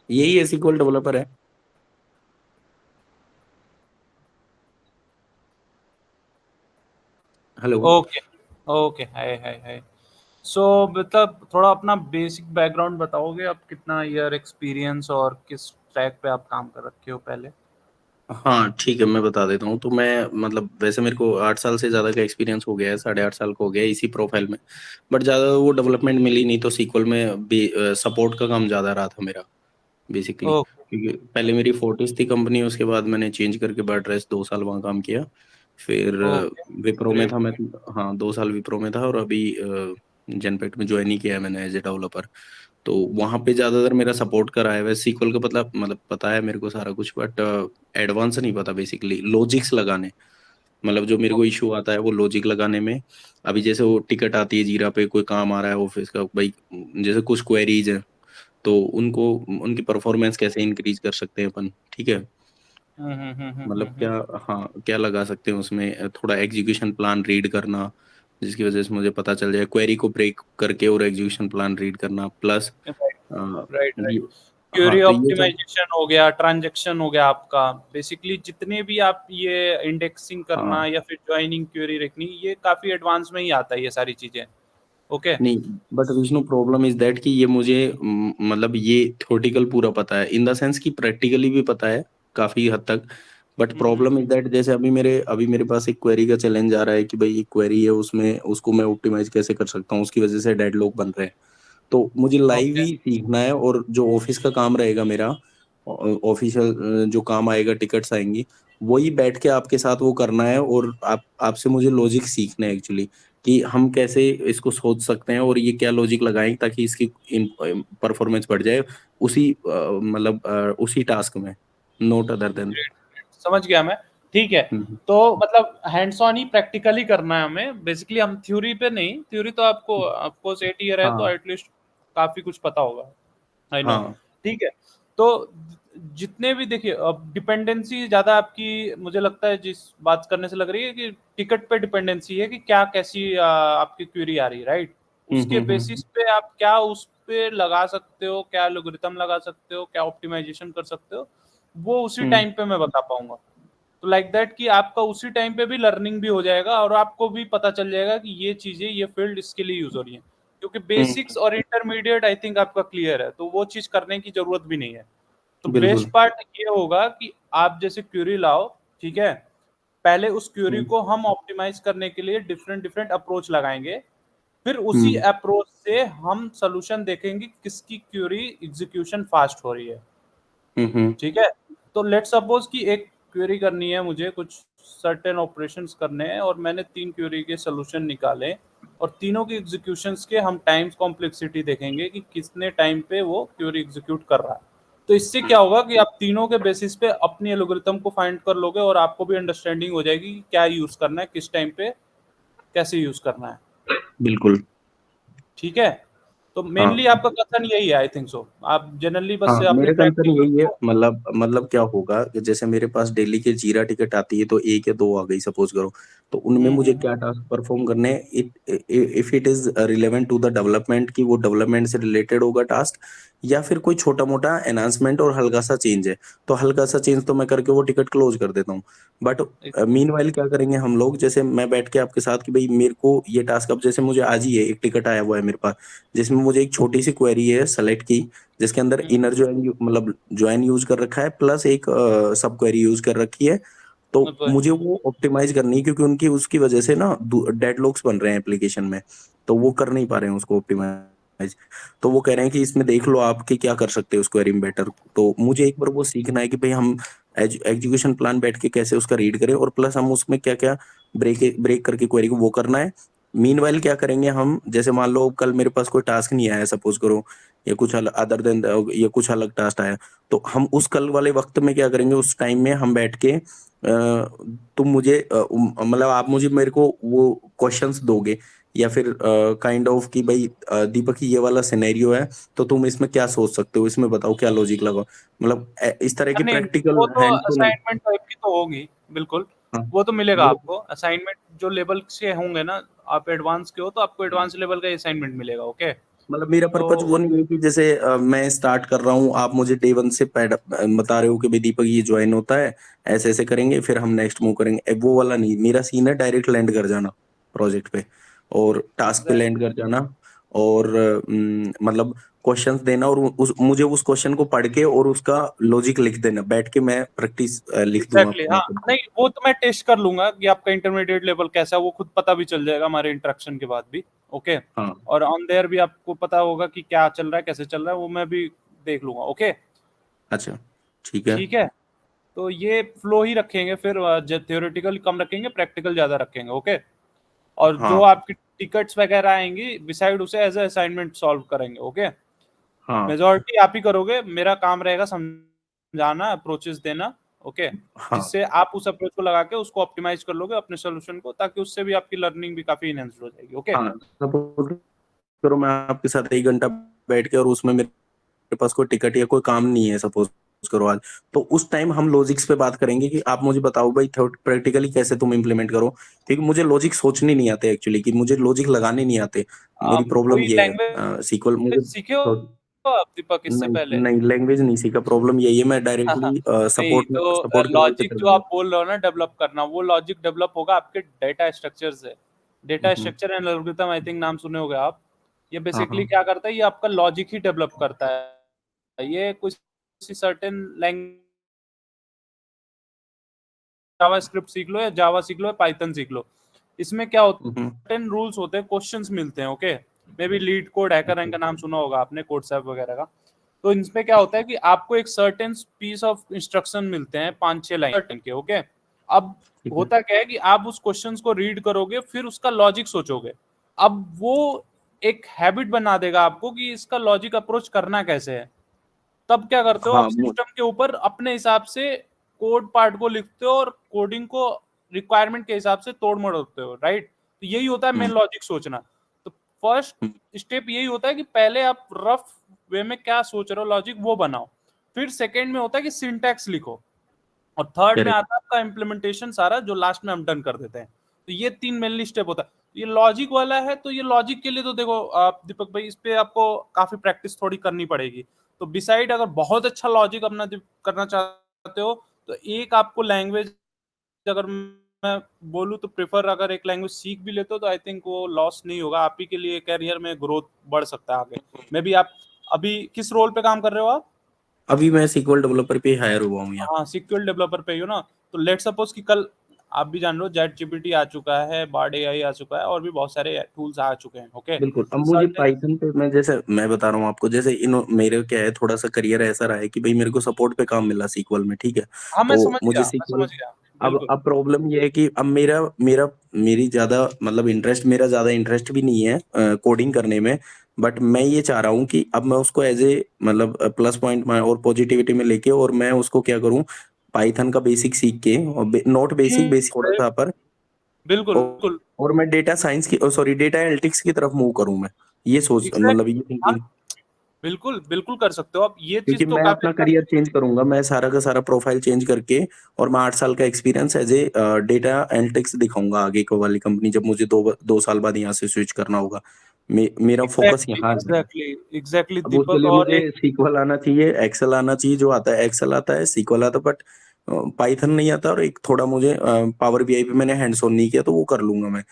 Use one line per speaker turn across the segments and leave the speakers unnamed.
यही SQL developer है। Hello.
Okay, okay, हाय हाय हाय। सो मतलब थोड़ा अपना बेसिक बैकग्राउंड बताओगे, आप कितना ईयर एक्सपीरियंस और किस ट्रैक पे आप काम कर रखे हो पहले?
हाँ ठीक है, मैं बता देता हूँ। तो मैं मतलब वैसे मेरे को 8 साल से ज़्यादा का एक्सपीरियंस हो गया है, 8.5 साल का हो गया है इसी प्रोफाइल में। बट ज़्यादा वो डेवलपमेंट मिली नहीं, तो सीक्वल में भी सपोर्ट का काम ज़्यादा रहा था मेरा बेसिकली।
ओके,
क्योंकि पहले मेरी फोर्टिस थी कंपनी, उसके बाद मैंने चेंज करके बेडरेस्ट 2 साल वहाँ काम किया। फिर
ओके,
विप्रो में
ग्रेट,
था मैं।
ग्रेट।
हाँ 2 साल विप्रो में था, और अभी जेनपेक्ट में ज्वाइन ही किया है मैंने एज ए डेवलपर। तो वहाँ पे ज़्यादातर मेरा सपोर्ट करा है। वैसे सीक्वल का मतलब पता है मेरे को सारा कुछ, बट एडवांस नहीं पता। बेसिकली लॉजिक्स लगाने, मतलब जो मेरे को
ओके।
इशू आता है वो लॉजिक लगाने में। अभी जैसे वो टिकट आती है जीरा पे, कोई काम आ रहा है ऑफिस का भाई, जैसे कुछ क्वेरीज है, तो उनको उनकी परफॉर्मेंस कैसे इंक्रीज कर सकते हैं अपन, ठीक है। मतलब क्या, हाँ क्या लगा सकते हैं उसमें, थोड़ा एग्जीक्यूशन प्लान रीड करना, जिसकी वजह से मुझे पता चल जाए क्वेरी को ब्रेक करके, और एग्जीक्यूशन प्लान रीड करना प्लस
राइट, राइट, राइट।
ये। हाँ
क्यूरी
तो ये सब।
ऑप्टिमाइजेशन हो गया, ट्रांजैक्शन हो गया आपका। बेसिकली जितने भी आप ये इंडेक्सिंग करना
हाँ
या फिर ज्वाइनिंग क्यूरी रखनी, ये काफी एडवांस में ही आता है ये सारी चीजें। ओके।
नहीं, but Vishnu problem is that कि ये मुझे मतलब ये थ्योरेटिकल पूरा पता है, इन द सेंस कि प्रैक्टिकली भी पता है काफी हद तक। But
hmm.
Problem is that, जैसे अभी मेरे पास एक क्वेरी का चैलेंज आ रहा है कि भाई एक क्वेरी है, उसमें उसको मैं ऑप्टिमाइज कैसे कर सकता हूँ, उसकी वजह से डेडलॉक बन रहे हैं। तो मुझे लाइव
ओके।
ही सीखना है, और जो ऑफिस का काम रहेगा मेरा, ऑफिशियल जो काम आएगा, टिकट्स आएंगी, वही बैठ के आपके साथ वो करना है। और आप आपसे मुझे लॉजिक सीखना है एक्चुअली, कि हम कैसे इसको सोच सकते हैं, और ये क्या लॉजिक लगाएं ताकि इसकी परफॉर्मेंस बढ़ जाए, उसी मतलब उसी टास्क में, not other than.
Great, great, समझ गया मैं। ठीक है। तो मतलब हैंड्स ऑन ही प्रैक्टिकली करना है हमें बेसिकली, हम थ्योरी पे नहीं। थ्योरी तो आपको आपको 8 ईयर है तो
हाँ
एटलीस्ट काफी कुछ पता होगा। I know.
हाँ।
ठीक है। तो जितने भी देखिए, अब डिपेंडेंसी ज्यादा आपकी मुझे लगता है जिस बात करने से लग रही है कि टिकट पे डिपेंडेंसी है कि क्या कैसी आपकी क्वेरी आ रही है, राइट? उसके बेसिस पे आप क्या उस पे लगा सकते हो, क्या एल्गोरिथम लगा सकते हो, क्या ऑप्टिमाइजेशन कर सकते हो, वो उसी
हम्म
टाइम पे मैं बता पाऊंगा। तो लाइक दैट कि आपका उसी टाइम पे भी लर्निंग भी हो जाएगा और आपको भी पता चल जाएगा कि ये चीजें, ये फील्ड इसके लिए यूज हो रही है। क्योंकि
हम्म।
बेसिक्स और इंटरमीडिएट आई थिंक आपका क्लियर है, तो वो चीज करने की जरूरत भी नहीं है। तो बेस्ट
बिल्कुल।
पार्ट ये होगा कि आप जैसे क्यूरी लाओ, ठीक है। पहले उस क्यूरी
हम्म
को हम ऑप्टिमाइज करने के लिए डिफरेंट डिफरेंट अप्रोच लगाएंगे। फिर उसी
हम्म
अप्रोच से हम सोल्यूशन देखेंगे किसकी क्यूरी एग्जीक्यूशन फास्ट हो रही है।
हम्म
ठीक है। तो लेट सपोज कि एक क्वेरी करनी है मुझे, कुछ सर्टेन ऑपरेशंस करने हैं और मैंने 3 क्वेरी के सोल्यूशन निकाले, और तीनों की एग्जीक्यूशंस के हम टाइम्स कॉम्प्लेक्सिटी देखेंगे कि कितने टाइम पे वो क्वेरी एग्जीक्यूट कर रहा है। तो इससे क्या होगा कि आप तीनों के बेसिस पे अपनी एल्गोरिथम को फाइंड कर लोगे और आपको भी अंडरस्टैंडिंग हो जाएगी कि क्या यूज करना है, किस टाइम पे कैसे यूज करना है।
बिल्कुल।
ठीक है। तो मेनली
हाँ
आपका कंसर्न यही है, आई थिंक सो। आप जनरली बस
हाँ,
से अपने
मेरे कंसर्न
प्रैक्टिकल
यही है।
को।
मतलब क्या होगा कि जैसे मेरे पास डेली के जीरा टिकट आती है, तो एक या दो आ गई सपोज करो, तो उनमें मुझे क्या
हम्म।
टास्क परफॉर्म करने हैं, if it is relevant to the development, कि वो डेवलपमेंट से रिलेटेड होगा टास्क, या फिर कोई छोटा मोटा एनहांसमेंट और हल्का सा चेंज है, तो हल्का सा चेंज तो मैं करके वो टिकट क्लोज कर देता हूँ। बट मीनवाइल क्या करेंगे हम लोग, जैसे मैं बैठ के आपके साथ कि भाई मेरे को ये टास्क, अब जैसे मुझे आज ही है एक टिकट आया हुआ है मेरे पास, जिसमें मुझे एक छोटी सी क्वेरी है सेलेक्ट की, जिसके अंदर इनर ज्वाइन मतलब ज्वाइन यूज कर रखा है, प्लस एक सब क्वेरी यूज कर रखी है। तो मुझे वो ऑप्टिमाइज करनी है, क्योंकि उनकी उसकी वजह से ना डेडलॉक्स बन रहे हैं एप्लीकेशन में, तो वो कर नहीं पा रहे हैं उसको ऑप्टिमाइज। तो वो कह रहे हैं कि इसमें देख लो आपके क्या कर सकते हैं उस क्वेरी में बेटर। तो मुझे एक बार वो सीखना है कि भाई हम एजुकेशन प्लान बैठ के कैसे उसका रीड करें, और प्लस हम उसमें क्या क्या ब्रेक ब्रेक करके क्वेरी को वो करना है। मीनवाइल क्या करेंगे हम, जैसे मान लो कल मेरे पास कोई टास्क नहीं आया सपोज करो, या कुछ अदर देन, या कुछ अलग टास्क आया, तो हम उस कल वाले वक्त में क्या करेंगे, उस टाइम में हम बैठ के तुम मुझे मतलब आप मुझे मेरे को वो क्वेश्चंस दोगे, या फिर काइंड ऑफ कि भाई दीपक ये वाला सिनेरियो है, तो तुम इसमें क्या सोच सकते हो, इसमें बताओ क्या लॉजिक लगाओ, मतलब इस तरह की
नहीं, वो
प्रैक्टिकल
तो
हैंड्स तो नहीं।
असाइनमेंट टाइप की तो होगी, बिल्कुल।
हाँ
वो तो मिलेगा
वो।
आपको असाइनमेंट जो लेवल से होंगे ना। आप एडवांस के हो तो आपको एडवांस लेवल का असाइनमेंट मिलेगा, ओके।
मतलब मेरा पर्पज
तो
वो नहीं है कि जैसे मैं स्टार्ट कर रहा हूँ, आप मुझे डे वन से बता रहे हो कि भाई दीपक ये ज्वाइन होता है, ऐसे ऐसे करेंगे, फिर हम नेक्स्ट मूव करेंगे, वो वाला नहीं। मेरा सीन है डायरेक्ट लैंड कर जाना प्रोजेक्ट पे, और टास्क पे लैंड कर
एग्जैक्टली
जाना, और मतलब क्वेश्चंस देना, और मुझे उस क्वेश्चन को पढ़ के और उसका लॉजिक लिख देना, बैठ के मैं प्रैक्टिस लिख दूंगा
एग्जैक्टली
अपने
हाँ।
खुद को।
नहीं वो तो मैं टेस्ट कर लूंगा कि आपका इंटरमीडिएट लेवल कैसा है, वो खुद पता भी चल जाएगा हमारे इंटरेक्शन के बाद भी। ओके।
हाँ।
और ऑन देयर भी आपको पता होगा कि क्या चल रहा है कैसे चल रहा है, वो मैं भी देख लूंगा। ओके।
अच्छा, ठीक है।
ठीक है। तो ये फ्लो ही रखेंगे फिर, थ्योरेटिकल कम रखेंगे, प्रैक्टिकल ज्यादा रखेंगे। ओके। और जो
हाँ
आपकी टिकट्स वगैरह आएंगी बिसाइड उसे एज ए असाइनमेंट सॉल्व करेंगे। ओके।
हाँ
मेजोरिटी आप ही करोगे, मेरा काम रहेगा समझाना, अप्रोचेस देना। ओके।
हाँ
जिससे आप उस अप्रोच को लगा के उसको ऑप्टिमाइज कर लोगे अपने सोल्यूशन को, ताकि उससे भी आपकी लर्निंग भी काफी इनहेंस हो जाएगी। ओके।
हाँ। सपोज करो मैं आपके साथ 1 घंटा बैठ के, और उसमें मेरे पास कोई टिकट या कोई काम नहीं है, सपोज करो आज, तो उस टाइम हम लॉजिक्स पे बात करेंगे कि आप मुझे बताओ भाई प्रैक्टिकली कैसे तुम इंप्लीमेंट करो, क्योंकि मुझे लॉजिक सोचने नहीं आते एक्चुअली, कि मुझे लॉजिक लगाने नहीं आते। मेरी
आप
प्रॉब्लम
कोई
ये है, सीक्वल
लैंग्वेज
मुझे
सीखे हो आप दीपक इससे
नहीं,
पहले?
नहीं लैंग्वेज नहीं सीखा, प्रॉब्लम यही है, मैं डायरेक्टली
नहीं
सपोर्ट
तो
सपोर्ट के रोल पे
लॉजिक
चला
जो
गया।
आप बोल रहे हो ना डेवलप करना, वो लॉजिक डेवलप होगा आपके डेटा स्ट्रक्चर से। Data
hmm,
structure and algorithm, I think नाम सुने होंगे आप। ये
हाँ
बेसिकली
हाँ।
क्या करता है, ये आपका लॉजिक ही डेवलप करता है। ये कुछ सर्टेन लैंग्वेज, जावा स्क्रिप्ट सीख लो या जावा सीख लो या पाइथन सीख लो, इसमें क्या होता
हम्म,
है, सर्टेन रूल्स होते हैं, क्वेश्चंस मिलते हैं। Okay. May be leet code, hacker
अच्छा,
रैंक का नाम सुना होगा आपने, कोड सैप वगैरह का। तो इनमें क्या होता है कि आपको एक सर्टेन पीस ऑफ इंस्ट्रक्शन मिलते हैं, 5-6 लाइन के। ओके। अब
ठीक है।
होता क्या है कि आप उस क्वेश्चंस को रीड करोगे, फिर उसका लॉजिक सोचोगे। अब वो एक हैबिट बना देगा आपको कि इसका लॉजिक अप्रोच करना कैसे है। तब क्या करते हो, आप
हाँ
सिस्टम के ऊपर अपने हिसाब से कोड पार्ट को लिखते हो और कोडिंग को रिक्वायरमेंट के हिसाब से तोड़ मरोड़ते हो। राइट। तो यही होता है मेन
हम्म,
लॉजिक सोचना। तो फर्स्ट
हम्म,
स्टेप यही होता है कि पहले आप रफ वे में क्या सोच रहे हो लॉजिक वो बनाओ। फिर सेकेंड में होता है कि सिंटैक्स लिखो। और थर्ड में
करेक्ट।
आता है आपका इम्प्लीमेंटेशन सारा, जो लास्ट में हम डन कर देते हैं। तो ये 3 मेनली स्टेप होता है। ये लॉजिक वाला है, तो ये लॉजिक के लिए तो देखो आप दीपक भाई, इस पे आपको काफी प्रैक्टिस थोड़ी करनी पड़ेगी। तो बिसाइड अगर बहुत अच्छा लॉजिक अपना करना चाहते हो, तो एक आपको लैंग्वेज, अगर मैं बोलूँ तो प्रेफर, अगर एक लैंग्वेज सीख भी लेते हो तो आई थिंक वो लॉस नहीं होगा आप ही के लिए, करियर में ग्रोथ बढ़ सकता है आगे। मे बी आप अभी किस रोल पे काम कर रहे हो आप?
अभी मैं सीक्वल डेवलपर पे हायर हुआ हूँ यहाँ।
हाँ, सिक्योर डेवलपर पे ही हो ना। तो लेट सपोज कि कल, आप भी जान लो, चैट जीपीटी आ चुका है, बार्ड एआई आ चुका है, और भी बहुत सारे टूल्स आ चुके हैं। ओके।
बिल्कुल। अब मुझे
सर्टेन,
पाइथन पे, मैं जैसे मैं बता रहा हूँ आपको, जैसे इन मेरे क्या है, थोड़ा सा करियर ऐसा रहा है कि भाई मेरे को सपोर्ट पे काम मिला सीक्वल में, ठीक है।
हाँ मैं
तो
समझ
मुझे
गया, मैं
सीक्वल,
समझ गया।
अब
बिल्कुल।
अब प्रॉब्लम ये है कि अब मेरा मेरा मेरी ज्यादा मतलब इंटरेस्ट, मेरा ज्यादा इंटरेस्ट भी नहीं है कोडिंग करने में। बट मैं ये चाह रहा हूँ कि अब मैं उसको एज ए मतलब प्लस पॉइंट में और पॉजिटिविटी में लेके, और मैं उसको क्या करूँ, पाइथन का बेसिक सीख के, और नॉट बेसिक, बेसिक थोड़ा सा पर,
बिल्कुल
और,
बिल्कुल।
और मैं डेटा साइंस की, सॉरी डेटा एनालिटिक्स की तरफ मूव करूँ मैं, ये सोच मतलब
एग्जैक्टली।
ये
हाँ,
थिंकिंग।
बिल्कुल बिल्कुल कर सकते हो आप, ये
क्योंकि
चीज तो
मैं
काफी
अपना
अच्छा
करियर
है।
चेंज करूंगा, मैं सारा का सारा प्रोफाइल चेंज करके, और मैं 8 साल का experience as a data analytics दिखाऊंगा आगे को वाली कंपनी, जब मुझे 2 साल बाद यहाँ से स्विच करना होगा। मेरा फोकस
एग्जैक्टली
यहाँ है।
एग्जैक्टली एग्जैक्टली
अब उसके
दीपक।
लिए
और
मुझे
एक,
सीक्वल आना चाहिए, एक्सेल आना चाहिए, जो आता है एक्सेल आता है, सीक्वल आता है, बट पाइथन नहीं आता, और एक थोड़ा मुझे पावर बीआई पे मैंने हैंड्स ऑन नहीं किया, तो वो कर लूंगा मैं।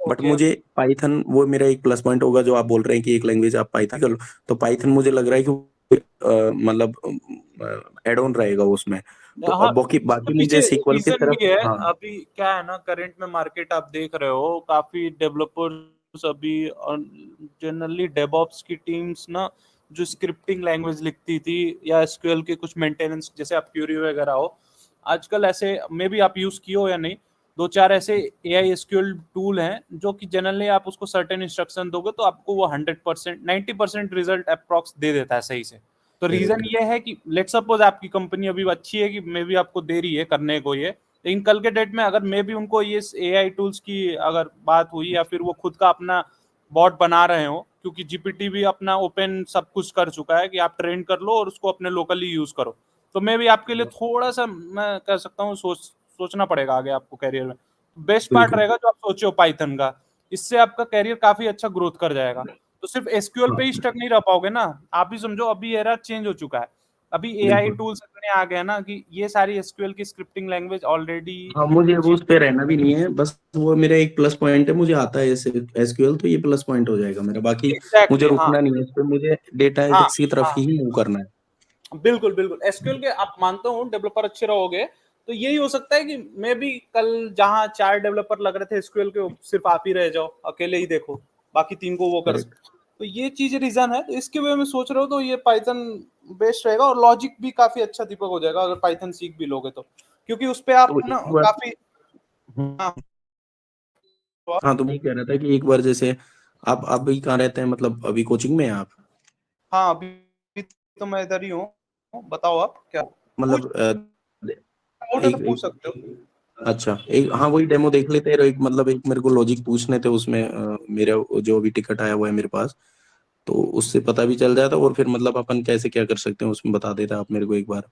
But
okay.
मुझे पाइथन वो मेरा एक प्लस पॉइंट होगा, जो आप बोल रहे हैं कि एक लैंग्वेज आप पाइथन कर लो, तो पाइथन मुझे लग रहा है कि मतलब एड ऑन रहेगा उसमें। तो
हाँ,
अब बाकी
इसके
बाकी
पीछे
मुझे सीक्वल की
रीजन
तरफ,
भी है।
हाँ।
अभी क्या है ना, करंट में मार्केट आप देख रहे हो, काफी डेवलपर्स अभी, जनरली डेवऑप्स की टीम्स ना, जो स्क्रिप्टिंग लैंग्वेज लिखती थी या एसक्यूएल के कुछ मेंटेनेंस, जैसे आप क्यूरी वगैरह हो, आजकल ऐसे मे भी आप यूज किए हो या नहीं, 2-4 ऐसे एआई एसक्यूएल टूल हैं जो कि जनरली आप उसको सर्टेन इंस्ट्रक्शन दोगे तो आपको वो 100%, 90% रिजल्ट अप्रॉक्स दे देता है सही से। तो रीजन
करेक्ट।
ये है कि लेट सपोज आपकी कंपनी अभी अच्छी है कि मे बी आपको दे रही है करने को ये, लेकिन कल के डेट में अगर मे बी उनको ये एआई टूल्स की अगर बात हुई, या फिर वो खुद का अपना बॉट बना रहे हो, क्योंकि जीपीटी भी अपना ओपन सब कुछ कर चुका है कि आप ट्रेन कर लो और उसको अपने लोकली यूज करो। तो मे बी आपके लिए थोड़ा सा, मैं कह सकता हूँ, सोचना पड़ेगा आगे आपको करियर में। बेस्ट पार्ट
बिल्कुल।
रहेगा जो आप सोचे हो पाइथन का, इससे आपका करियर काफी अच्छा ग्रोथ कर जाएगा। तो सिर्फ एसक्यूएल पे ही स्टक नहीं रह पाओगे ना। आप भी समझो अभी एरा चेंज हो चुका है, अभी एआई
बिल्कुल।
टूल्स इतने आ गए हैं ना कि ये सारी एसक्यूएल की स्क्रिप्टिंग लैंग्वेज ऑलरेडी
हाँ, मुझे वो
चेंज।
उस पे रहना भी नहीं है, बस वो मेरा एक प्लस पॉइंट है, मुझे आता है एसक्यूएल, तो ये प्लस पॉइंट हो जाएगा मेरा। बाकी मुझे
एग्जैक्टली हाँ
रुकना नहीं है इस पे, मुझे डेटा
हाँ
एनालिटिक्स की तरफ
हाँ,
ही मूव करना है।
बिल्कुल बिल्कुल एसक्यूएल के आप मानता हूँ डेवलपर अच्छे रहोगे तो यही हो सकता है कि मे भी कल जहां 4 डेवलपर लग रहे थे एसक्यूएल के, सिर्फ आप ही रह जाओ, अकेले ही देखो, बाकी 3 को वो कर।
करेक्ट।
तो ये चीज रीजन है, तो इसके वे में सोच रहे हो तो ये पाइथन बेस्ट रहेगा, और लॉजिक भी काफी अच्छा दीपक हो जाएगा अगर पाइथन सीख भी लोगे तो, क्योंकि उस पे आप
तो
ना
एक बार,
काफी। हाँ
हाँ, तो मैं कह रहा था कि एक बार जैसे आप अभी कहाँ रहते हैं, मतलब अभी कोचिंग में हैं आप?
हाँ, अभी तो मैं इधर ही हूँ, बताओ आप क्या पूछ,
मतलब
डाउट है तो
एक
पूछ
एक
सकते हो।
अच्छा, एक, हाँ, वही डेमो देख लेते हैं, एक मतलब एक मेरे को लॉजिक पूछने थे उसमें, मेरा जो अभी टिकट आया हुआ है मेरे पास, तो उससे पता भी चल जाता, और फिर मतलब अपन कैसे क्या कर सकते हैं उसमें बता देता आप मेरे को एक बार।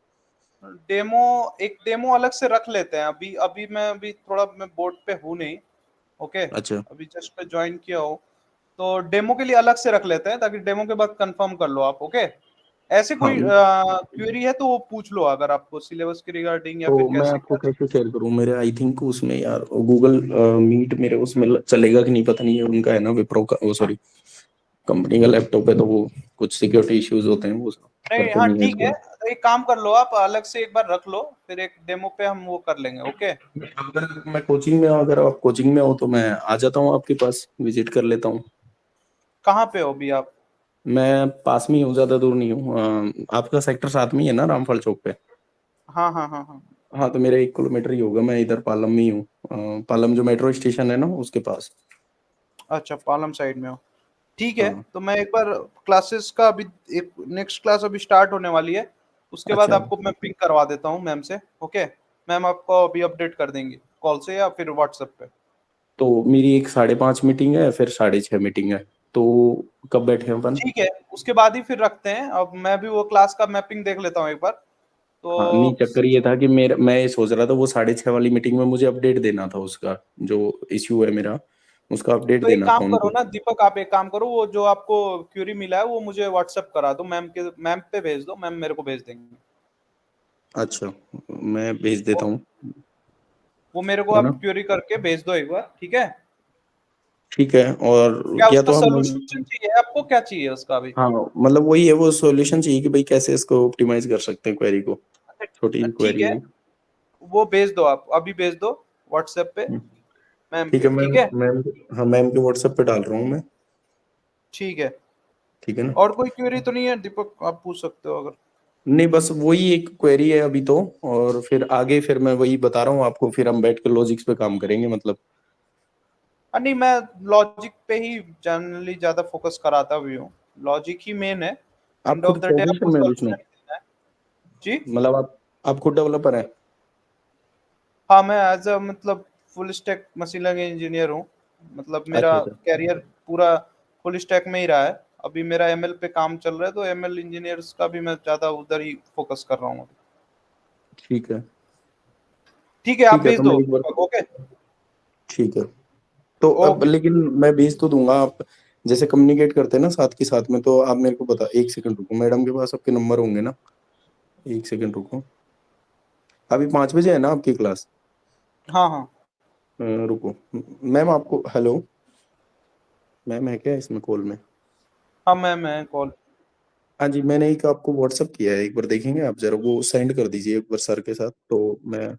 डेमो, एक डेमो अलग से रख लेते हैं, अभी अभी मैं थोड़ा मैं बोर्ड पे हूँ नहीं। ओके,
अच्छा।
अभी जस्ट पे ज्वाइन किया हो, तो डेमो के लिए अलग से रख लेते हैं ताकि डेमो के बाद कंफर्म कर लो आप। ओके, ऐसे
हाँ,
कोई क्वेरी है तो वो पूछ लो अगर आपको सिलेबस के रिगार्डिंग या
तो
फिर
मैं
कैसे
आपको
क्या।
कैसे शेयर करूँ, मेरे आई थिंक उसमें यार गूगल मीट मेरे उसमें चलेगा कि नहीं पता नहीं है, उनका है ना विप्रो का, वो सॉरी, कंपनी का लैपटॉप है, तो वो कुछ सिक्योरिटी इश्यूज होते हैं, वो
नहीं
करते
हाँ
नहीं है
ठीक है,
इसको।
तो एक काम कर लो आप अलग से एक बार रख लो, फिर एक डेमो पे हम वो कर लेंगे। ओके,
अगर मैं कोचिंग में हूँ, अगर आप कोचिंग में हो तो मैं आ जाता हूँ आपके पास, विजिट कर लेता हूँ।
कहाँ पे हो अभी आप?
मैं पास में ही हूँ, ज्यादा दूर नहीं हूँ। आपका सेक्टर 7 में ही है ना, रामफल चौक पे?
हाँ हाँ हाँ हाँ।
हाँ, तो मेरा 1 किलोमीटर ही होगा, मैं इधर पालम में ही हूँ। पालम जो मेट्रो स्टेशन है ना, उसके पास।
अच्छा, पालम साइड में हो, ठीक है।
हाँ।
तो मैं एक बार क्लासेस का अभी, एक नेक्स्ट क्लास अभी स्टार्ट होने वाली है, उसके बाद
अच्छा,
आपको मैं पिंग करवा देता हूँ मैम से। ओके, मैम आपको अभी अपडेट कर देंगी कॉल से या फिर व्हाट्सएप पे।
तो मेरी एक 5:30 मीटिंग है, फिर 6:30 मीटिंग है, तो कब बैठे अपन?
ठीक है, उसके बाद ही फिर रखते हैं, अब मैं भी वो क्लास का मैपिंग देख लेता हूँ एक बार
हाँ, नहीं,
तो।
चक्कर ये था कि मैं ये सोच रहा था, वो 6:30 वाली मीटिंग में मुझे अपडेट देना था उसका, जो इश्यू है मेरा, उसका अपडेट
तो एक
देना था
काम करो
उनको।
ना दीपक, आप एक काम करो, वो जो आपको क्यूरी मिला है वो मुझे व्हाट्सएप करा दो, मैम पे भेज दो, मैम मेरे को भेज देंगे।
अच्छा, मैं भेज देता हूँ।
वो मेरे को
है
आप
ना?
क्यूरी करके भेज दो एक बार, ठीक है।
ठीक है, और
क्या
क्या
उसका
तो हम,
सोल्यूशन चाहिए आपको, क्या चाहिए उसका अभी?
हाँ, मतलब वही है, वो सॉल्यूशन चाहिए कि भाई कैसे इसको ऑप्टिमाइज कर सकते हैं क्वेरी को। छोटी
ठीक
क्वेरी
है,
है।
वो भेज दो, आप अभी भेज दो व्हाट्सएप पे
हम्म,
मैम
ठीक
पे,
है, मैं
ठीक है।
मैम, हाँ, मैम के व्हाट्सएप पे डाल रहा हूँ मैं।
ठीक है,
ठीक है ना?
और कोई क्वेरी तो नहीं है दीपक, आप पूछ सकते हो अगर।
नहीं, बस वही एक क्वेरी है अभी तो, और फिर आगे फिर मैं वही बता रहा हूँ आपको, फिर हम बैठ के लॉजिक्स पे काम करेंगे मतलब।
नहीं, मैं लॉजिक पे ही जनरली ज्यादा फोकस कराता भी हूँ, लॉजिक ही मेन है,
आप
एंड
खुद
ऑफ द डे आपको
प्रोफेशन में हो
सॉल्यूशन
विष्णु?
देना है। जी,
मतलब आप खुद डेवलपर हैं?
हाँ मैं एज अ मतलब full stack machine learning engineer हूँ, मतलब
अच्छा,
मेरा
अच्छा।
कैरियर पूरा फुल स्टैक में ही रहा है। अभी मेरा एमएल पे काम चल रहा है, तो एमएल इंजीनियर्स का भी मैं ज्यादा उधर ही फोकस कर रहा हूँ।
ठीक है।
ठीक है, आप
ठीक है,
भेज
तो मैं
दो
एक बार,
ओके।
ठीक है, तो अब
ओके,
लेकिन मैं भेज तो दूंगा, आप जैसे कम्युनिकेट करते हैं ना साथ के साथ में, तो आप मेरे को बता, 1 सेकंड रुको, मैडम के पास आपके नंबर होंगे ना? 1 सेकंड रुको, अभी 5 बजे है ना आपकी क्लास?
हाँ हाँ
रुको, मैम आपको, हेलो, मैम है क्या इसमें कॉल में?
हाँ, मैं कॉल।
हाँ जी, मैंने एक आपको व्हाट्सअप किया है, एक बार देखेंगे आप जरा, वो सेंड कर दीजिए एक बार सर के साथ, तो मैं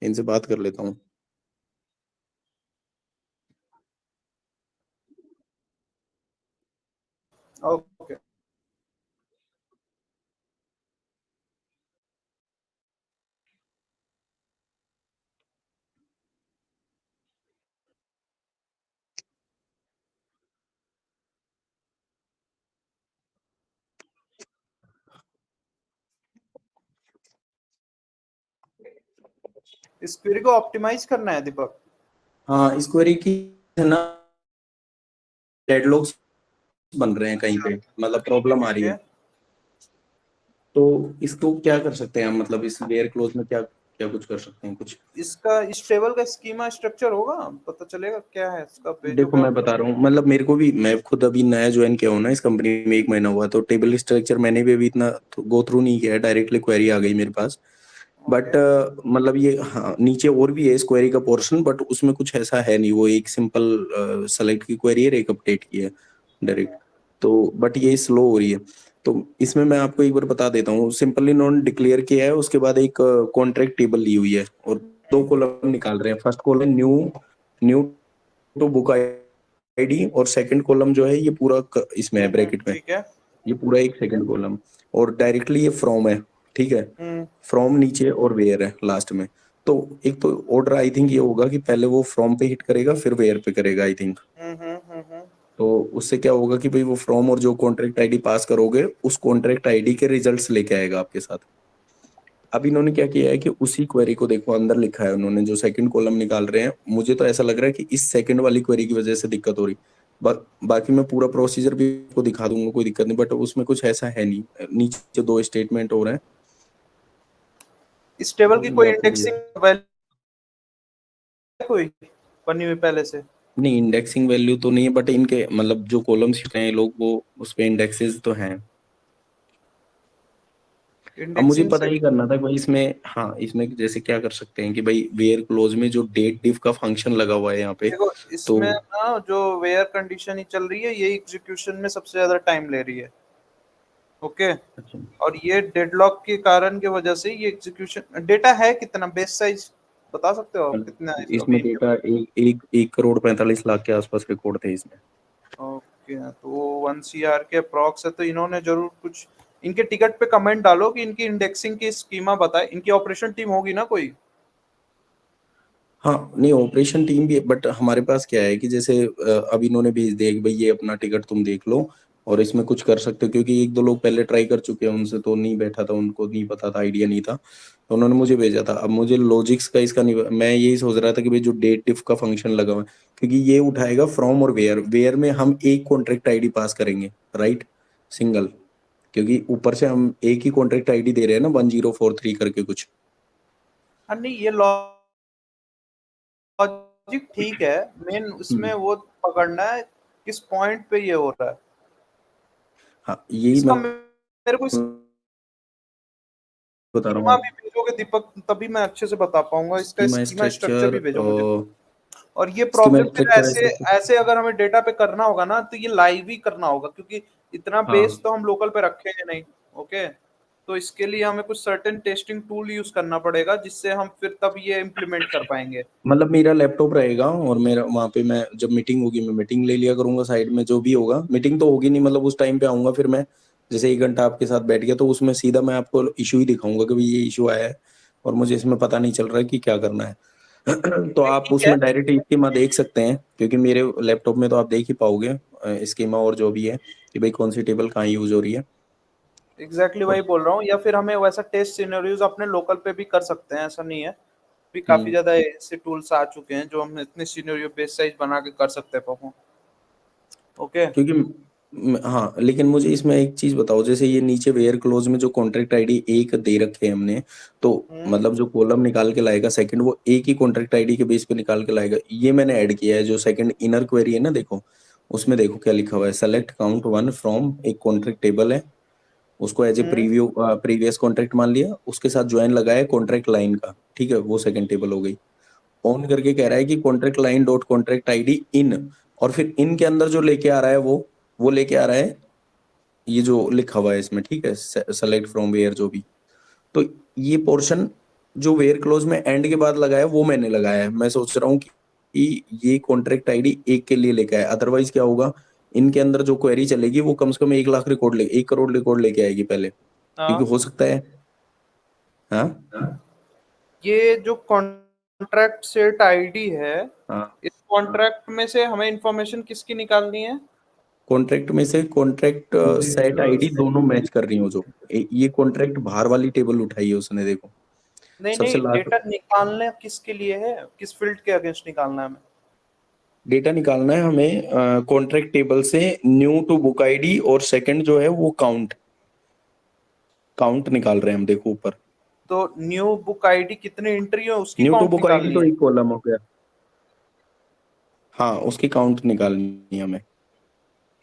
इनसे बात कर लेता हूँ।
ओके, इस क्वेरी को ऑप्टिमाइज करना है दीपक।
हाँ, इस क्वेरी की है ना, डेडलॉक्स बन रहे हैं कहीं
अच्छा,
पे, मतलब प्रॉब्लम आ
ठीक
रही है,
है।
तो इसको क्या कर सकते हैं हम, मतलब इस वेयर क्लोज में क्या क्या कुछ कर सकते हैं कुछ?
इसका इस टेबल का स्कीमा स्ट्रक्चर होगा, पता चलेगा क्या है इसका,
देखो
भेजोगे
मैं
आप?
बता रहा हूँ, मतलब मेरे को भी, मैं खुद अभी नया ज्वाइन किया हूँ ना इस कंपनी में, 1 महीना हुआ, तो टेबल स्ट्रक्चर मैंने भी अभी इतना गो थ्रू नहीं किया है, डायरेक्टली क्वेरी आ गई मेरे पास।
ओके।
बट मतलब ये, हाँ नीचे और भी है इस क्वेरी का पोर्शन, बट उसमें कुछ ऐसा है नहीं, वो एक सिंपल सेलेक्ट की क्वेरी है, एक अपडेट की है डायरेक्ट। तो बट ये स्लो हो रही है। तो इसमें मैं आपको एक बार बता देता हूँ, सिंपली नॉन डिक्लेयर किया है, उसके बाद एक कॉन्ट्रैक्ट टेबल ली हुई है और 2 कॉलम निकाल रहे हैं। First column new, new to book ID, और सेकंड कॉलम जो है ये पूरा इसमें है ब्रैकेट में,
ठीक है।
ये पूरा एक सेकंड कॉलम। और डायरेक्टली ये फ्रॉम है, ठीक है,
हम्म
फ्रॉम नीचे और वेयर है लास्ट में। तो एक तो ऑर्डर आई थिंक ये होगा कि पहले वो फ्रॉम पे हिट करेगा फिर वेयर पे करेगा आई थिंक।
हम्म।
तो उससे क्या होगा कि भाई वो फ्रॉम और जो कॉन्ट्रैक्ट आईडी पास करोगे उस कॉन्ट्रैक्ट आईडी के रिजल्ट्स लेके आएगा आपके साथ। अब इन्होंने क्या किया है कि उसी क्वेरी को देखो, अंदर लिखा है उन्होंने, जो सेकंड कॉलम निकाल रहे हैं, मुझे तो ऐसा लग रहा है कि इस सेकंड वाली क्वेरी की वजह से दिक्कत हो रही। बाकी मैं पूरा प्रोसीजर भी को दिखा दूंगा, कोई दिक्कत नहीं, बट उसमें कुछ ऐसा है नहीं। नीचे 2 स्टेटमेंट हो रहे हैं,
इस टेबल की
ये
कोई
आपको दिया।
इंडेक्सिंग वैल्यू कोई बनी हुई पहले से?
नहीं, इंडेक्सिंग वैल्यू तो नहीं है, बट इनके मतलब जो कॉलम्स हैं ये लोग, वो उस पे इंडेक्सेस तो हैं। अब मुझे
इंडेक्सिंग
पता
से
ही करना था कि भाई इसमें, हाँ इसमें जैसे क्या कर सकते हैं कि भाई वेयर क्लोज में जो डेट डिफ का फंक्शन लगा हुआ है यहाँ पे।
देखो,
तो
इसमें ना जो वेयर कंडीशन ही चल रही है, ये एग्जीक्यूशन में सबसे ज्यादा टाइम ले रही है। ओके।
अच्छा,
और ये डेडलॉक के कारण की वजह से ये एग्जीक्यूशन, डेटा है कितना, बेस साइज बता सकते हो आप कितना है
इसमें
अभी?
डेटा 1,45,00,000 के आसपास रिकॉर्ड थे इसमें।
ओके, तो 1 CR के अप्रॉक्स है, तो इन्होंने जरूर कुछ, इनके टिकट पे कमेंट डालो कि इनकी इंडेक्सिंग की स्कीमा बताए। इनकी ऑपरेशन टीम होगी ना कोई?
हाँ नहीं, ऑपरेशन टीम भी है, बट हमारे पास क्या है कि जैसे अब इन्होंने भेज दिया कि भाई ये अपना टिकट तुम देख लो और इसमें कुछ कर सकते हो, क्योंकि 1-2 लोग पहले ट्राई कर चुके हैं, उनसे तो नहीं बैठा था, उनको नहीं पता था, आइडिया नहीं था, तो उन्होंने मुझे भेजा था। अब मुझे लॉजिक्स का इसका नहीं, मैं यही सोच रहा था कि भाई जो डेट डिफ का फंक्शन लगा हुआ है, क्योंकि ये उठाएगा फ्रॉम और वेयर, वेयर में हम एक कॉन्ट्रैक्ट आईडी पास करेंगे, राइट, सिंगल, क्योंकि ऊपर से हम एक ही कॉन्ट्रैक्ट आईडी दे रहे हैं ना, 1043 करके कुछ।
हाँ नहीं, ये लॉजिक ठीक है, मेन उसमें
हम्म,
वो पकड़ना है किस पॉइंट पे ये हो रहा है।
हाँ यही
इसका
मैं
मेरे को
बता रहा
स्कीमा
हूँ।
भी भेजोगे दीपक, तभी मैं अच्छे से बता पाऊंगा। इसका
स्कीमा
स्कीमा स्ट्रक्चर
स्ट्रक्चर,
भी भेजो मुझे। और ये
स्कीमा
प्रॉब्लम फिर
स्ट्रक्चर
ऐसे
ऐसा कुछ,
ऐसे अगर हमें डेटा पे करना होगा ना, तो ये लाइव ही करना होगा, क्योंकि इतना बेस
हाँ
तो हम लोकल पे रखेंगे नहीं। ओके। तो इसके लिए हमें कुछ सर्टेन टेस्टिंग टूल यूज करना पड़ेगा, जिससे हम फिर तब ये इम्प्लीमेंट कर पाएंगे।
मतलब मेरा लैपटॉप रहेगा और मेरा वहाँ पे, मैं जब मीटिंग होगी मैं मीटिंग ले लिया करूंगा, साइड में जो भी होगा, मीटिंग तो होगी नहीं, मतलब उस टाइम पे आऊंगा, फिर मैं जैसे 1 घंटा आपके साथ बैठ गया तो उसमें सीधा मैं आपको इशू ही दिखाऊंगा कि भाई ये इशू आया है और मुझे इसमें पता नहीं चल रहा है कि क्या करना है। तो
नहीं
आप
ठीक है।
उसमें डायरेक्ट स्कीमा देख सकते हैं, क्योंकि मेरे लैपटॉप में तो आप देख ही पाओगे स्कीमा और जो भी है कि भाई कौन सी टेबल कहाँ यूज हो रही है।
एग्जैक्टली
और
वही बोल रहा हूँ, या फिर हमें वैसा टेस्ट सिनेरियोज अपने लोकल पे भी कर सकते हैं, ऐसा नहीं है। भी काफी
हम्म,
ज्यादा ऐसे टूल्स आ चुके हैं जो हम इतने सिनेरियो बेस साइज बना के कर सकते हैं परफॉर्म। ओके।
क्योंकि हाँ, लेकिन मुझे इसमें एक चीज बताओ, जैसे ये नीचे वेयर क्लोज में जो कॉन्ट्रैक्ट आईडी एक दे रखे हैं हमने, तो
हम्म
मतलब जो कॉलम निकाल के लाएगा सेकंड, वो एक ही कॉन्ट्रैक्ट आईडी के बेस पे निकाल के लाएगा, ये मैंने ऐड किया है। जो सेकंड इनर क्वेरी है ना, देखो उसमें देखो क्या लिखा हुआ है, सेलेक्ट काउंट वन फ्रॉम, एक कॉन्ट्रैक्ट टेबल है, उसको as a
hmm
preview previous contract मान लिया, उसके साथ ज्वाइन लगाया कॉन्ट्रैक्ट लाइन का, ठीक है, वो सेकंड टेबल हो गई। ऑन करके कह रहा है कि contract line dot contract ID इन, और फिर इन के अंदर जो लेके आ रहा है वो लेके आ रहा है ये जो लिखा हुआ है इसमें, ठीक है, सेलेक्ट फ्रॉम वेयर जो भी। तो ये पोर्शन जो वेयर क्लोज में एंड के बाद लगाया है वो मैंने लगाया है। मैं सोच रहा हूँ कि ये कॉन्ट्रैक्ट आईडी एक के लिए लेके आए, अदरवाइज क्या होगा, इनके अंदर जो क्वेरी चलेगी वो कम से कम 1 लाख रिकॉर्ड 1 करोड़ रिकॉर्ड लेके आएगी पहले, क्योंकि
हाँ।
हो सकता है। हाँ
ये जो कॉन्ट्रैक्ट सेट आईडी है,
हाँ,
इस कॉन्ट्रैक्ट में से हमें इंफॉर्मेशन किसकी निकालनी है?
कॉन्ट्रैक्ट में से कॉन्ट्रैक्ट सेट आईडी दोनों मैच कर रही हो, जो ये कॉन्ट्रैक्ट बाहर वाली टेबल उठाई है उसने, देखो
नहीं
सबसे
नहीं,
लास्ट।
डेटा निकालना किसके लिए है, किस फील्ड के अगेंस्ट निकालना है हमें?
डेटा निकालना है हमें कॉन्ट्रैक्ट टेबल से न्यू टू बुक आईडी, और सेकंड जो है वो काउंट, काउंट निकाल रहे हैं हम, देखो ऊपर
तो न्यू बुक आईडी कितनी एंट्री है उसकी
new to
count
book ID
निकालनी
तो
है।
एक कॉलम हो गया। हाँ, उसकी काउंट निकालनी है हमें।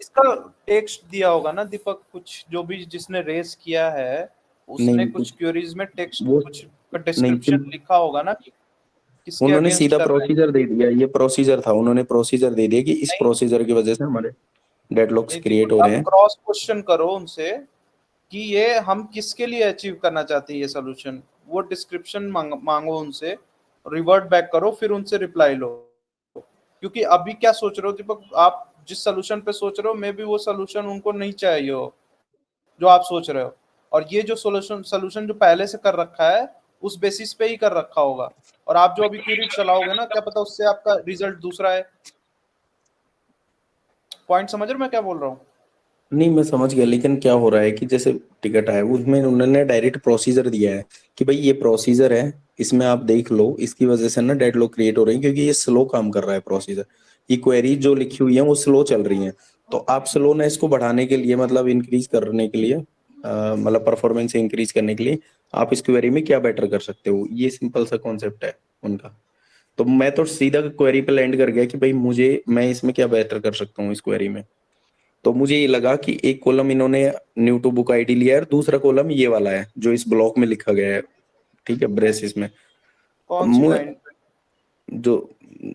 इसका टेक्स्ट दिया होगा ना दीपक, कुछ जो भी जिसने रेस किया है उसने
नहीं
कुछ क्वेरीज में टेक्स्ट
वो
कुछ का
नहीं,
डिस्क्रिप्शन लिखा होगा ना कि किसके
उन्होंने
अगेंस्ट
सीधा
कर रहा है।
प्रोसीजर दे दिया, ये प्रोसीजर था, उन्होंने प्रोसीजर दे दिया कि इस
नहीं
प्रोसीजर की वजह से हमारे डेडलॉक्स
नहीं
क्रिएट
दीपक,
हो रहे
आप
हैं।
क्रॉस क्वेश्चन करो उनसे कि ये हम किसके लिए अचीव करना चाहते हैं ये सोल्यूशन, वो डिस्क्रिप्शन मांगो उनसे, रिवर्ट बैक करो, फिर उनसे रिप्लाई लो। क्योंकि अभी क्या सोच रहे हो दीपक, आप जिस सोल्यूशन पे सोच रहे हो मे बी वो सोल्यूशन उनको नहीं चाहिए हो जो आप सोच रहे हो, और ये जो सोल्यूशन सोल्यूशन जो पहले से कर रखा है उस बेसिस पे ही कर रखा होगा, और आप जो अभी क्वेरी चलाओगे ना क्या पता उससे आपका रिजल्ट दूसरा है। पॉइंट समझ रहे हो मैं क्या बोल रहा हूँ।
नहीं, मैं समझ गया, लेकिन क्या हो रहा है कि जैसे टिकट आया उसमें उन्होंने डायरेक्ट प्रोसीजर दिया है कि भाई ये प्रोसीजर है, इसमें आप देख लो, इसकी वजह से ना डेडलॉक क्रिएट हो रही है क्योंकि ये स्लो काम कर रहा है प्रोसीजर। ये क्वेरी जो लिखी हुई है वो स्लो चल रही है। तो आप स्लोनेस को बढ़ाने के लिए, मतलब इंक्रीज करने के लिए, मतलब परफॉर्मेंस इंक्रीज करने के लिए आप इस क्वेरी में क्या बेटर कर सकते हो, ये सिंपल सा कॉन्सेप्ट है उनका। तो मैं तो सीधा क्वेरी पे लैंड कर गया कि भाई मैं इसमें क्या बेहतर कर सकता हूँ इस क्वेरी में। तो मुझे ये लगा कि एक कॉलम इन्होंने न्यू टू बुक आईडी लिया है और दूसरा कॉलम ये वाला है जो इस ब्लॉक में लिखा गया है, ठीक है, ब्रेसिस में। अब
कौन सी लाइन।
जो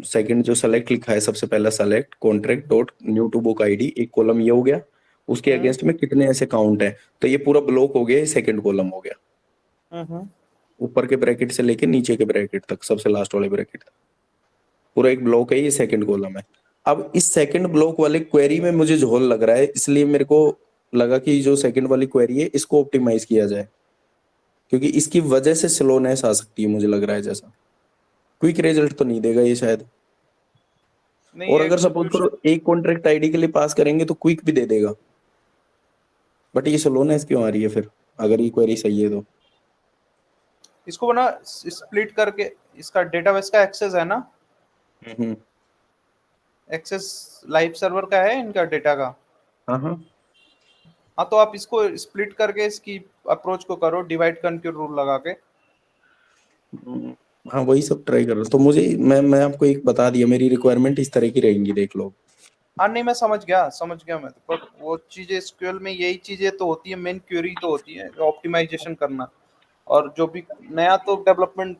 सेकंड जो सेलेक्ट लिखा है, सबसे पहला select contract dot new to book ID, एक कॉलम ये हो गया, उसके
हम्म
अगेंस्ट में कितने ऐसे काउंट है, तो ये पूरा ब्लॉक हो गया, ये सेकंड कॉलम हो गया।
हम्म
ऊपर के ब्रैकेट से लेके नीचे के ब्रैकेट तक, सबसे लास्ट वाले ब्रैकेट तक पूरा एक ब्लॉक है, ये सेकंड कॉलम है। अब इस सेकंड ब्लॉक वाले क्वेरी में मुझे झोल लग रहा है, इसलिए मेरे को लगा कि जो सेकंड वाली क्वेरी है इसको ऑप्टिमाइज किया जाए, क्योंकि इसकी वजह से स्लोनेस आ सकती है, मुझे लग रहा है जैसा। क्विक रिजल्ट तो नहीं देगा ये शायद।
नहीं
और
ये
अगर सपोज करो
एग्जीक्यूशन,
एक कॉन्ट्रैक्ट आईडी के लिए पास करेंगे तो क्विक भी दे देगा, बट ये स्लोनेस क्यों आ रही है फिर, अगर ये क्वेरी सही है तो।
इसको बना स्प्लिट करके, इसका डेटाबेस का एक्सेस है ना,
हम्म।
एक्सेस लाइव सर्वर का है इनका डेटा का।
हाँ हाँ।
हाँ तो आप इसको स्प्लिट करके इसकी अप्रोच को करो, डिवाइड कंक्यूर रूल लगा के।
हम्म, हाँ वही सब ट्राई कर रहा हूँ। तो मुझे मैं आपको एक बता दिया, मेरी रिक्वायरमेंट इस तरह की रहेंगी, देख लो।
हाँ नहीं मैं समझ गया मैं, पर वो चीजें एसक्यूएल में यही चीजें तो होती है, मेन क्वेरी तो होती है ऑप्टिमाइजेशन करना, और जो भी नया तो डेवलपमेंट,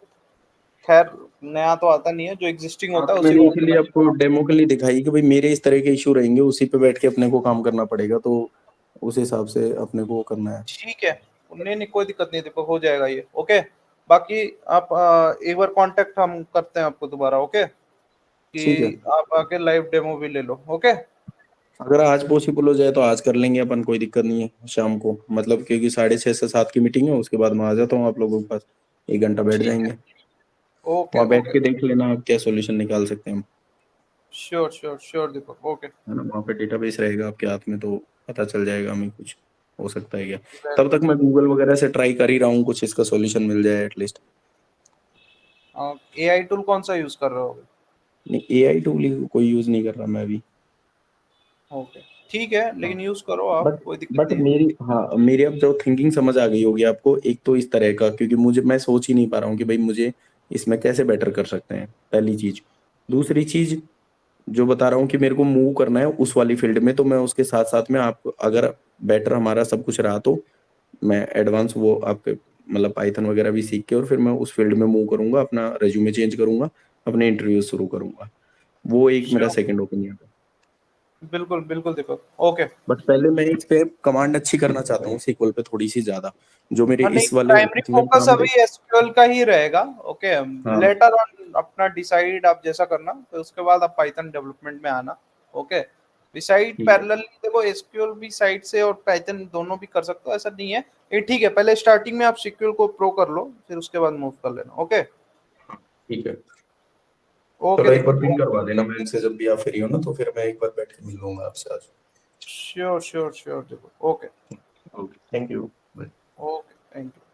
खैर नया तो आता नहीं है, जो एग्जिस्टिंग
हाँ
होता है
तो
उसी
मैंने
को
इसीलिए
ऑप्टिमाइज।
आपको डेमो के लिए दिखाई कि भाई मेरे इस तरह के इशू रहेंगे, उसी पे बैठ के अपने को काम करना पड़ेगा, तो उस हिसाब से अपने को करना है।
ठीक है, नहीं नहीं कोई दिक्कत नहीं, देखो हो जाएगा ये, ओके। बाकी आप एक बार कांटेक्ट हम करते हैं आपको दोबारा, ओके,
ठीक है,
कि आप आके लाइव डेमो भी ले लो, ओके।
अगर आज पॉसिबल हो जाए तो आज कर लेंगे अपन, कोई दिक्कत नहीं है, शाम को, मतलब क्योंकि 6:30 से 7 की मीटिंग है, उसके बाद मैं आ जाता हूँ आप लोगों के पास, 1 घंटा बैठ
ठीक है,
जाएंगे।
ओके
वहाँ बैठ
ओके,
के देख लेना आप क्या सोल्यूशन निकाल सकते हैं हम,
श्योर श्योर श्योर दीपक, ओके।
है ना। वहाँ पे डेटाबेस रहेगा आपके हाथ में, तो पता चल जाएगा हमें कुछ हो सकता है क्या। तब
वेरी
तक मैं गूगल वगैरह से ट्राई कर ही रहा हूँ, कुछ इसका सोल्यूशन मिल जाए एटलीस्ट।
गुड। एआई टूल कौन सा यूज कर रहे हो।
नहीं, एआई टूल कोई यूज नहीं कर रहा मैं अभी।
ओके, ठीक है,
हाँ,
लेकिन यूज करो आप,
बट
कोई दिक्कत
बट
नहीं है।
मेरी, हाँ मेरी अब जो थिंकिंग समझ आ गई होगी आपको, एक तो इस तरह का, क्योंकि मुझे, मैं सोच ही नहीं पा रहा हूँ कि भाई मुझे इसमें कैसे बेटर कर सकते हैं, पहली चीज। दूसरी चीज जो बता रहा हूँ कि मेरे को मूव करना है उस वाली फील्ड में, तो मैं उसके साथ साथ में, आप अगर बेटर हमारा सब कुछ रहा तो मैं एडवांस वो आपके, मतलब पाइथन वगैरह भी सीख के, और फिर मैं उस फील्ड में मूव करूंगा, अपना रेज्यूमे चेंज करूंगा, अपने इंटरव्यू शुरू करूंगा। वो एक मेरा
श्योर,
सेकंड ओपिनियन है।
बिल्कुल बिल्कुल दीपक, ओके।
बट पहले मैं इस पे कमांड अच्छी करना चाहता हूँ सीक्वल पे, थोड़ी सी ज्यादा, जो मेरे
हाँ नहीं,
इस वाले
प्राइमरी
इसमें
फोकस
काम दे।
अभी एसक्यूएल का ही रहेगा, ओके।
हाँ
लेटर ऑन अपना डिसाइड आप जैसा करना, तो उसके बाद आप पाइथन डेवलपमेंट में आना, ओके। बिसाइड
ठीक है।
पैरेलली देखो एसक्यूएल भी साइड से और पाइथन दोनों भी कर सकते हो, ऐसा नहीं है। ये ठीक है, पहले स्टार्टिंग में आप सीक्वल को प्रो कर लो, फिर उसके बाद मूव कर लेना, ओके।
ठीक है,
ओके
चलो एक बार
दीपक,
पिंग करवा देना मेल से जब भी आप फ्री हो ना, तो फिर मैं एक बार बैठ के मिल लूंगा आपसे आज।
Sure sure sure Deepak, okay
okay, thank you.
Okay, thank you.